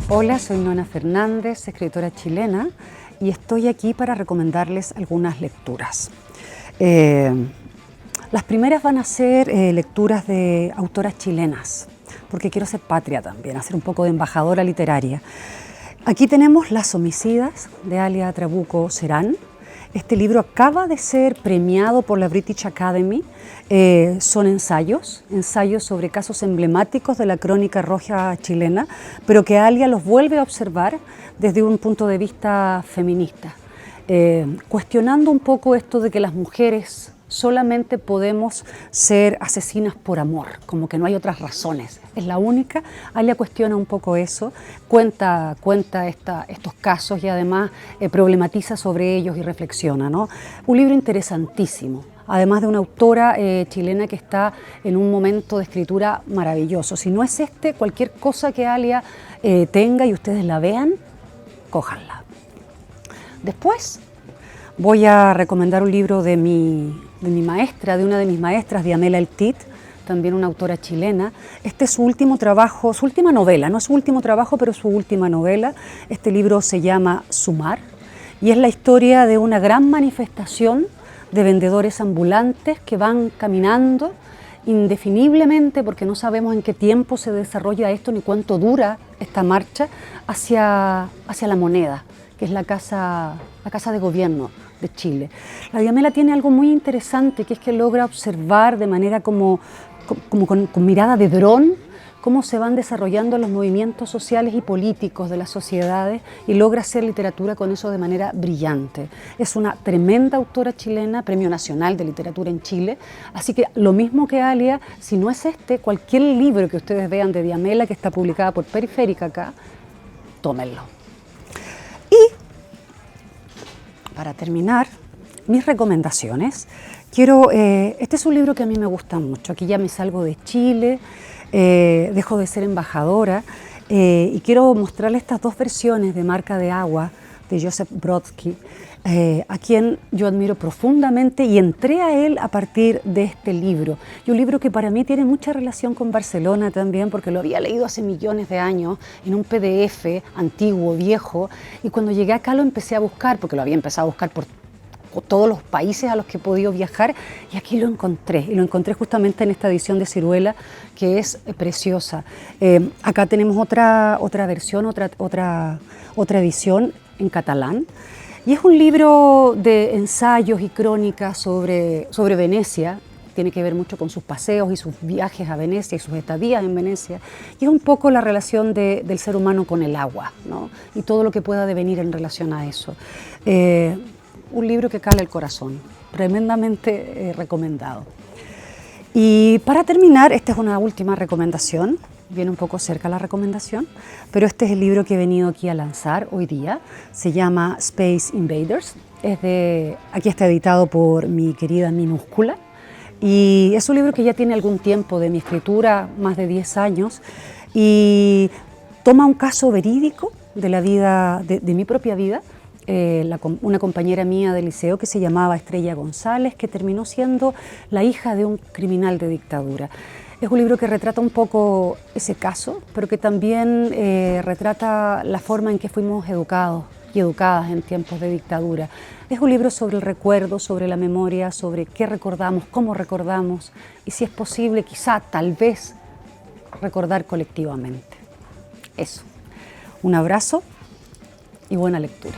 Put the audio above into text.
Hola, soy Nona Fernández, escritora chilena, y estoy aquí para recomendarles algunas lecturas. Las primeras van a ser lecturas de autoras chilenas, porque quiero ser patria también, hacer un poco de embajadora literaria. Aquí tenemos Las homicidas, de Alia Trabuco Serán. Este libro acaba de ser premiado por la British Academy. Son ensayos sobre casos emblemáticos de la crónica roja chilena, pero que Alia los vuelve a observar desde un punto de vista feminista, cuestionando un poco esto de que las mujeres solamente podemos ser asesinas por amor, como que no hay otras razones, es la única. Alia cuestiona un poco eso, cuenta estos casos y además problematiza sobre ellos y reflexiona, ¿no? Un libro interesantísimo, además de una autora chilena que está en un momento de escritura maravilloso. Si no es este, cualquier cosa que Alia tenga y ustedes la vean, cójanla. Después voy a recomendar un libro de una de mis maestras, Diamela Eltit, también una autora chilena. Este es su último trabajo, su última novela, no es su último trabajo, pero su última novela. Este libro se llama Sumar y es la historia de una gran manifestación de vendedores ambulantes que van caminando indefiniblemente, porque no sabemos en qué tiempo se desarrolla esto ni cuánto dura esta marcha, hacia la Moneda, que es la casa de gobierno de Chile. La Diamela tiene algo muy interesante, que es que logra observar de manera como con mirada de dron cómo se van desarrollando los movimientos sociales y políticos de las sociedades y logra hacer literatura con eso de manera brillante. Es una tremenda autora chilena, Premio Nacional de Literatura en Chile, así que lo mismo que Alia, si no es este, cualquier libro que ustedes vean de Diamela que está publicada por Periférica acá, tómenlo. Para terminar, mis recomendaciones, este es un libro que a mí me gusta mucho. Aquí ya me salgo de Chile, dejo de ser embajadora y quiero mostrarles estas dos versiones de Marca de Agua de Joseph Brodsky, a quien yo admiro profundamente y entré a él a partir de este libro. Y un libro que para mí tiene mucha relación con Barcelona también, porque lo había leído hace millones de años en un PDF antiguo, viejo, y cuando llegué acá lo empecé a buscar, porque lo había empezado a buscar por todos los países a los que he podido viajar, y aquí lo encontré, y lo encontré justamente en esta edición de Siruela, que es preciosa. Acá tenemos otra versión, otra edición en catalán, y es un libro de ensayos y crónicas sobre Venecia. Tiene que ver mucho con sus paseos y sus viajes a Venecia y sus estadías en Venecia, y es un poco la relación del ser humano con el agua, ¿no? Y todo lo que pueda devenir en relación a eso. Un libro que cala el corazón, tremendamente recomendado. Y para terminar, esta es una última recomendación, viene un poco cerca la recomendación, pero este es el libro que he venido aquí a lanzar hoy día, se llama Space Invaders, aquí está editado por mi querida Minúscula, y es un libro que ya tiene algún tiempo de mi escritura, más de 10 años, y toma un caso verídico de la vida, de mi propia vida, una compañera mía del liceo que se llamaba Estrella González, que terminó siendo la hija de un criminal de dictadura. Es un libro que retrata un poco ese caso, pero que también retrata la forma en que fuimos educados y educadas en tiempos de dictadura. Es un libro sobre el recuerdo, sobre la memoria, sobre qué recordamos, cómo recordamos y si es posible, quizá, tal vez, recordar colectivamente. Eso. Un abrazo y buena lectura.